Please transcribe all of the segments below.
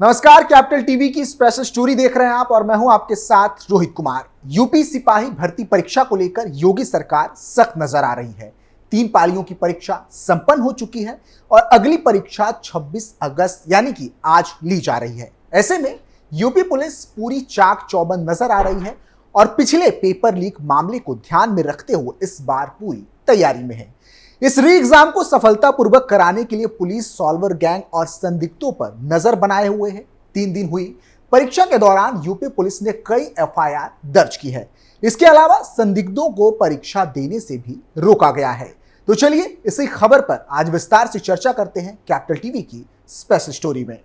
नमस्कार, capital TV की special story देख रहे हैं आप और मैं हूं आपके साथ रोहित कुमार। यूपी सिपाही भर्ती परीक्षा को लेकर योगी सरकार सख्त नजर आ रही है। 3 पालियों की परीक्षा संपन्न हो चुकी है और अगली परीक्षा 26 अगस्त यानी कि आज ली जा रही है। ऐसे में यूपी पुलिस पूरी चाक चौबंद नजर आ रही है और पिछले पेपर लीक मामले को ध्यान में रखते हुए इस बार पूरी तैयारी में है। इस री एग्जाम को सफलतापूर्वक कराने के लिए पुलिस सॉल्वर गैंग और संदिग्धों पर नजर बनाए हुए है। 3 दिन हुई परीक्षा के दौरान यूपी पुलिस ने कई एफआईआर दर्ज की है। इसके अलावा संदिग्धों को परीक्षा देने से भी रोका गया है। तो चलिए इसी खबर पर आज विस्तार से चर्चा करते हैं कैपिटल टीवी की स्पेशल स्टोरी में।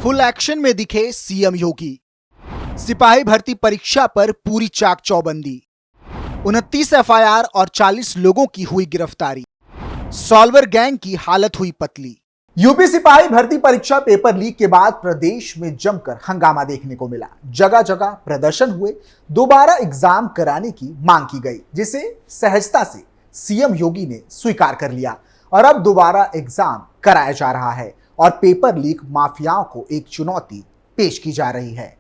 फुल एक्शन में दिखे सीएम योगी। सिपाही भर्ती परीक्षा पर पूरी चाक चौबंदी। 29 एफआईआर और 40 लोगों की हुई गिरफ्तारी। सॉल्वर गैंग की हालत हुई पतली। यूपी सिपाही भर्ती परीक्षा पेपर लीक के बाद प्रदेश में जमकर हंगामा देखने को मिला। जगह जगह प्रदर्शन हुए, दोबारा एग्जाम कराने की मांग की गई, जिसे सहजता से सीएम योगी ने स्वीकार कर लिया और अब दोबारा एग्जाम कराया जा रहा है और पेपर लीक माफियाओं को एक चुनौती पेश की जा रही है।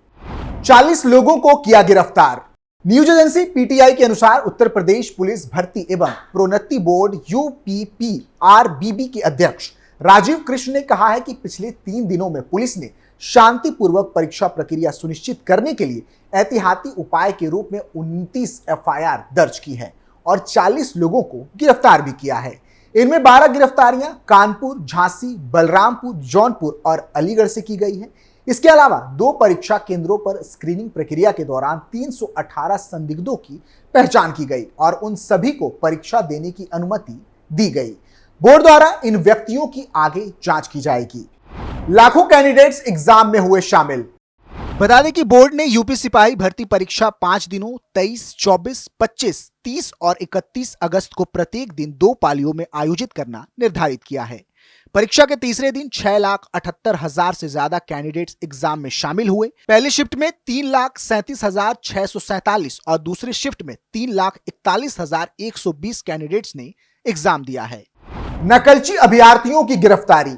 40 लोगों को किया गिरफ्तार। न्यूज एजेंसी पीटीआई के अनुसार उत्तर प्रदेश पुलिस भर्ती एवं प्रोन्नति बोर्ड यूपीपीआरबीबी के अध्यक्ष राजीव कृष्ण ने कहा है कि पिछले 3 दिनों में पुलिस ने शांतिपूर्वक परीक्षा प्रक्रिया सुनिश्चित करने के लिए एहतियाती उपाय के रूप में 29 एफआईआर दर्ज की है और 40 लोगों को गिरफ्तार भी किया है। इनमें 12 गिरफ्तारियां कानपुर, झांसी, बलरामपुर, जौनपुर और अलीगढ़ से की गई है। इसके अलावा 2 परीक्षा केंद्रों पर स्क्रीनिंग प्रक्रिया के दौरान 318 संदिग्धों की पहचान की गई और उन सभी को परीक्षा देने की अनुमति दी गई। बोर्ड द्वारा इन व्यक्तियों की आगे जांच की जाएगी। लाखों कैंडिडेट्स एग्जाम में हुए शामिल। बता दें कि बोर्ड ने यूपी सिपाही भर्ती परीक्षा 5 दिनों 23, 24, 25, 30 और 31 अगस्त को प्रत्येक दिन 2 पालियों में आयोजित करना निर्धारित किया है। परीक्षा के तीसरे दिन 6,78,000 से ज्यादा कैंडिडेट्स एग्जाम में शामिल हुए। पहली शिफ्ट में 3,37,647 और दूसरी शिफ्ट में 3,41,120 कैंडिडेट्स ने एग्जाम दिया है। नकलची अभ्यर्थियों की गिरफ्तारी।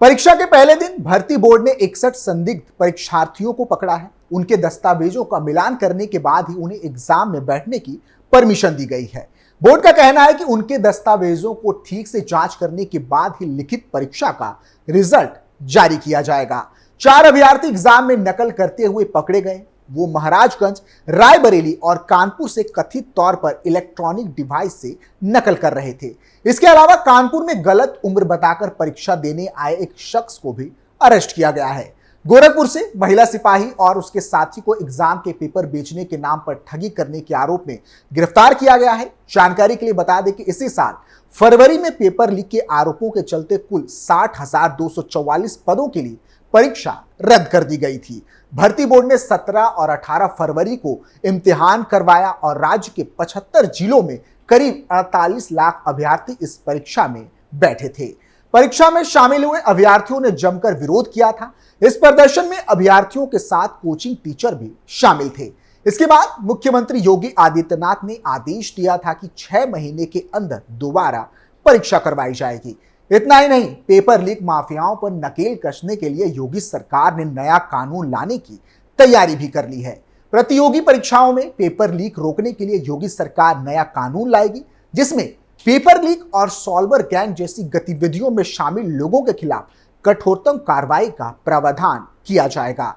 परीक्षा के पहले दिन भर्ती बोर्ड ने 61 संदिग्ध परीक्षार्थियों को पकड़ा है। उनके दस्तावेजों का मिलान करने के बाद ही उन्हें एग्जाम में बैठने की परमिशन दी गई है। बोर्ड का कहना है कि उनके दस्तावेजों को ठीक से जांच करने के बाद ही लिखित परीक्षा का रिजल्ट जारी किया जाएगा। 4 अभ्यर्थी एग्जाम में नकल करते हुए पकड़े गए। वो महाराजगंज, रायबरेली और कानपुर से कथित तौर पर इलेक्ट्रॉनिक डिवाइस से नकल कर रहे थे। इसके अलावा कानपुर में गलत उम्र बताकर परीक्षा देने आए एक शख्स को भी अरेस्ट किया गया है। गोरखपुर से महिला सिपाही और उसके साथी को एग्जाम के पेपर बेचने के नाम पर ठगी करने के आरोप में गिरफ्तार किया गया है। जानकारी के लिए बता दें कि इसी साल फरवरी में पेपर लीक के आरोपों के चलते कुल 60,244 पदों के लिए परीक्षा रद्द कर दी गई थी। भर्ती बोर्ड ने 17 और 18 फरवरी को इम्तिहान करवाया और राज्य के 75 जिलों में करीब 48 लाख अभ्यर्थी इस परीक्षा में बैठे थे। परीक्षा में शामिल हुए अभ्यर्थियों ने जमकर विरोध किया था। इस प्रदर्शन में अभ्यर्थियों के साथ कोचिंग टीचर भी शामिल थे। इसके बाद मुख्यमंत्री योगी आदित्यनाथ ने आदेश दिया था कि 6 महीने के अंदर दोबारा परीक्षा करवाई जाएगी। इतना ही नहीं, पेपर लीक माफियाओं पर नकेल कसने के लिए योगी सरकार ने नया कानून लाने की तैयारी भी कर ली है। प्रतियोगी परीक्षाओं में पेपर लीक रोकने के लिए योगी सरकार नया कानून लाएगी, जिसमें पेपर लीक और सॉल्वर गैंग जैसी गतिविधियों में शामिल लोगों के खिलाफ कठोरतम कार्रवाई का प्रावधान किया जाएगा।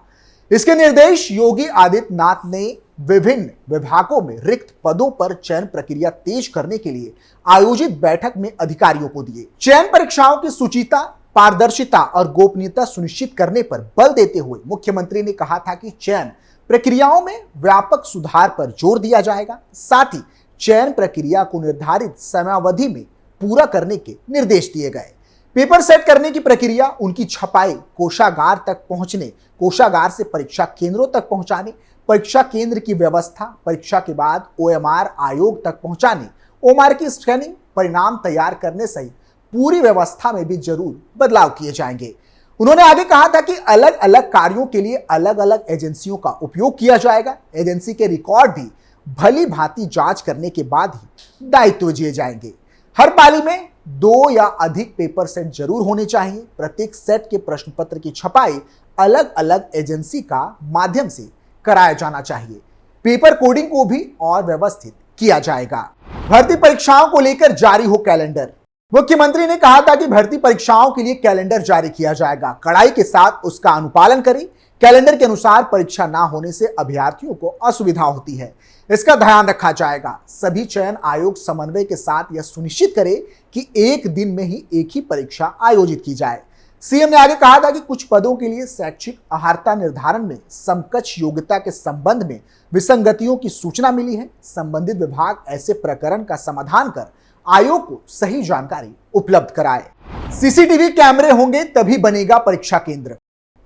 इसके निर्देश योगी आदित्यनाथ ने विभिन्न विभागों में रिक्त पदों पर चयन प्रक्रिया तेज करने के लिए आयोजित बैठक में अधिकारियों को दिए। चयन परीक्षाओं की शुचिता, पारदर्शिता और गोपनीयता सुनिश्चित करने पर बल देते हुए मुख्यमंत्री ने कहा था कि चयन प्रक्रियाओं में व्यापक सुधार पर जोर दिया जाएगा। साथ ही चयन प्रक्रिया को निर्धारित समयावधि में पूरा करने के निर्देश दिए गए। पेपर सेट करने की प्रक्रिया, उनकी छपाई, कोषागार तक पहुंचने, कोषागार से परीक्षा केंद्रों तक पहुंचाने, परीक्षा केंद्र की व्यवस्था, परीक्षा के बाद ओएमआर आयोग तक पहुंचाने, ओएमआर की स्कैनिंग, परिणाम तैयार करने सहित पूरी व्यवस्था में भी जरूर बदलाव किए जाएंगे। उन्होंने आगे कहा था कि अलग अलग कार्यों के लिए अलग अलग एजेंसियों का उपयोग किया जाएगा। एजेंसी के रिकॉर्ड भी भली भांति जांच करने के बाद ही दायित्व दिए जाएंगे। हर पाली में 2 या अधिक पेपर सेट जरूर होने चाहिए। प्रत्येक सेट के प्रश्न पत्र की छपाई अलग अलग एजेंसी का माध्यम से कराया जाना चाहिए। पेपर कोडिंग को भी और व्यवस्थित किया जाएगा। भर्ती परीक्षाओं को लेकर जारी हो कैलेंडर। मुख्यमंत्री ने कहा था कि भर्ती परीक्षाओं के लिए कैलेंडर जारी किया जाएगा। कड़ाई के साथ उसका अनुपालन करें। कैलेंडर के अनुसार परीक्षा ना होने से अभ्यर्थियों को असुविधा होती है, इसका ध्यान रखा जाएगा। सभी चयन आयोग समन्वय के साथ यह सुनिश्चित करे कि एक दिन में ही एक ही परीक्षा आयोजित की जाए। सीएम ने आगे कहा था कि कुछ पदों के लिए शैक्षिक अर्हता निर्धारण में समकक्ष योग्यता के संबंध में विसंगतियों की सूचना मिली है। संबंधित विभाग ऐसे प्रकरण का समाधान कर आयोग को सही जानकारी उपलब्ध कराए। सीसीटीवी कैमरे होंगे तभी बनेगा परीक्षा केंद्र।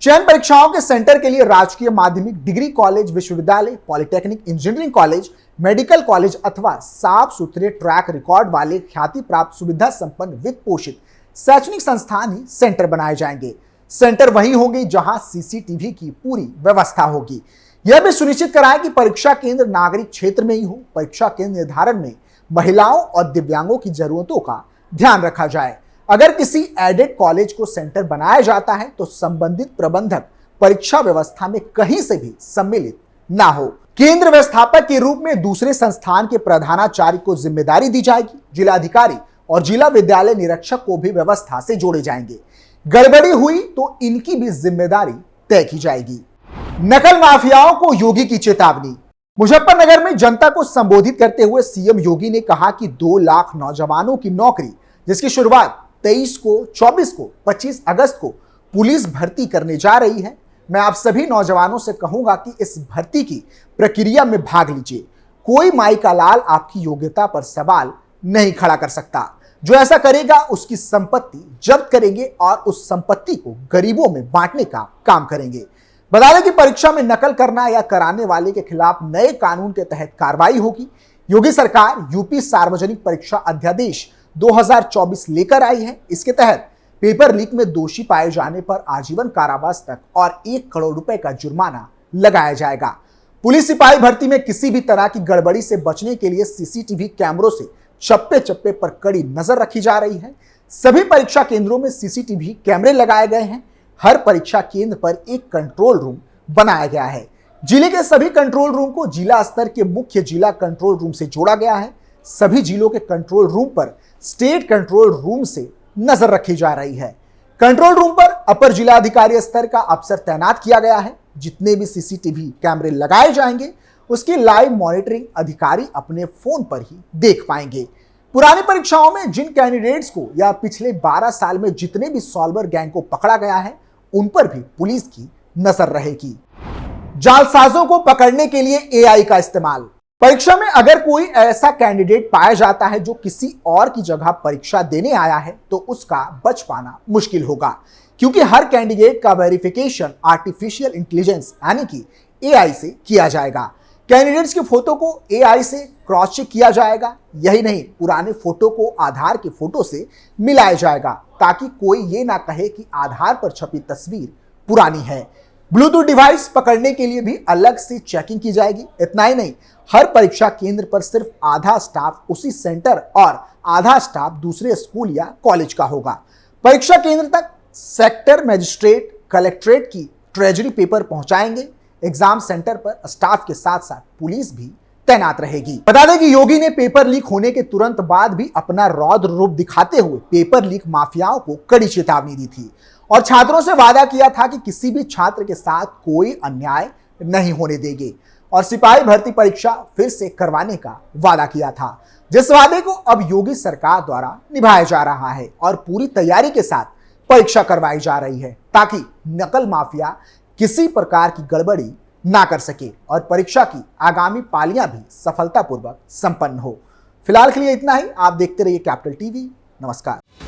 चयन परीक्षाओं के सेंटर के लिए राजकीय माध्यमिक डिग्री कॉलेज, विश्वविद्यालय, polytechnic, engineering college, medical college अथवा साफ सुथरे ट्रैक रिकॉर्ड वाले ख्याति प्राप्त सुविधा संपन्न वित्त पोषित शैक्षणिक संस्थान ही सेंटर बनाए जाएंगे। सेंटर वही होंगे जहां सीसीटीवी की पूरी व्यवस्था होगी। यह भी सुनिश्चित कराएं कि परीक्षा केंद्र नागरिक क्षेत्र में ही हो। परीक्षा केंद्र निर्धारण में महिलाओं और दिव्यांगों की जरूरतों का ध्यान रखा जाए। अगर किसी एडेड कॉलेज को सेंटर बनाया जाता है तो संबंधित प्रबंधक परीक्षा व्यवस्था में कहीं से भी सम्मिलित ना हो। केंद्र व्यवस्थापक के रूप में दूसरे संस्थान के प्रधानाचार्य को जिम्मेदारी दी जाएगी। जिलाधिकारी और जिला विद्यालय निरीक्षक को भी व्यवस्था से जोड़े जाएंगे। गड़बड़ी हुई तो इनकी भी जिम्मेदारी तय की जाएगी। नकल माफियाओं को योगी की चेतावनी। मुजफ्फरनगर में जनता को संबोधित करते हुए सीएम योगी ने कहा कि 2 लाख नौजवानों की नौकरी, जिसकी शुरुआत 23 को, 24 को, 25 अगस्त को पुलिस भर्ती करने जा रही है। मैं आप सभी नौजवानों से कहूंगा कि इस भर्ती की प्रक्रिया में भाग लीजिए। कोई माई का लाल आपकी योग्यता पर सवाल नहीं खड़ा कर सकता। जो ऐसा करेगा उसकी संपत्ति जब्त करेंगे और उस संपत्ति को गरीबों में बांटने का काम करेंगे। बता दें कि परीक्षा में नकल करना या कराने वाले के खिलाफ नए कानून के तहत कार्रवाई होगी। योगी सरकार यूपी सार्वजनिक परीक्षा अध्यादेश 2024 लेकर आई है। इसके तहत पेपर लीक में दोषी पाए जाने पर आजीवन कारावास तक और 1 करोड़ रुपए का जुर्माना लगाया जाएगा। पुलिस सिपाही भर्ती में किसी भी तरह की गड़बड़ी से बचने के लिए सीसीटीवी कैमरों से चप्पे चप्पे पर कड़ी नजर रखी जा रही है। सभी परीक्षा केंद्रों में सीसीटीवी कैमरे लगाए गए हैं। हर परीक्षा केंद्र पर एक कंट्रोल रूम बनाया गया है। जिले के सभी कंट्रोल रूम को जिला स्तर के मुख्य जिला कंट्रोल रूम से जोड़ा गया है। सभी जिलों के कंट्रोल रूम पर स्टेट कंट्रोल रूम से नजर रखी जा रही है। कंट्रोल रूम पर अपर जिलाधिकारी स्तर का अफसर तैनात किया गया है। जितने भी सीसीटीवी कैमरे लगाए जाएंगे उसकी लाइव मॉनिटरिंग अधिकारी अपने फोन पर ही देख पाएंगे। पुरानी परीक्षाओं में जिन कैंडिडेट्स को या पिछले 12 साल में जितने भी सॉल्वर गैंग को पकड़ा गया है उन पर भी पुलिस की नजर रहेगी। जालसाजों को पकड़ने के लिए एआई का इस्तेमाल। परीक्षा में अगर कोई ऐसा कैंडिडेट पाया जाता है जो किसी और की जगह परीक्षा देने आया है तो उसका बच पाना मुश्किल होगा, क्योंकि हर कैंडिडेट का वेरिफिकेशन आर्टिफिशियल इंटेलिजेंस यानी कि एआई से किया जाएगा। कैंडिडेट्स के फोटो को एआई से क्रॉस चेक किया जाएगा। यही नहीं, पुराने फोटो को आधार के फोटो से मिलाया जाएगा ताकि कोई ये ना कहे कि आधार पर छपी तस्वीर पुरानी है। ब्लूटूथ डिवाइस पकड़ने के लिए भी अलग से चेकिंग की जाएगी। इतना ही नहीं, हर परीक्षा केंद्र पर सिर्फ आधा स्टाफ उसी सेंटर और आधा स्टाफ दूसरे स्कूल या कॉलेज का होगा। परीक्षा केंद्र तक सेक्टर मजिस्ट्रेट, कलेक्ट्रेट की ट्रेजरी पेपर पहुंचाएंगे। एग्जाम सेंटर पर स्टाफ के साथ साथ पुलिस भी तैनात रहेगी। बता दें कि योगी ने पेपर लीक होने के तुरंत बाद भी अपना रौद्र रूप दिखाते हुए पेपर लीक माफियाओं को कड़ी चेतावनी दी थी और छात्रों से वादा किया था कि किसी भी छात्र के साथ कोई अन्याय नहीं होने देंगे और सिपाही भर्ती परीक्षा फिर से करवाने का वादा किया था, जिस वादे को अब योगी सरकार द्वारा निभाया जा रहा है और पूरी तैयारी के साथ परीक्षा करवाई जा रही है ताकि नकल माफिया किसी प्रकार की गड़बड़ी ना कर सके और परीक्षा की आगामी पालियां भी सफलतापूर्वक संपन्न हो। फिलहाल के लिए इतना ही। आप देखते रहिए कैपिटल टीवी। नमस्कार।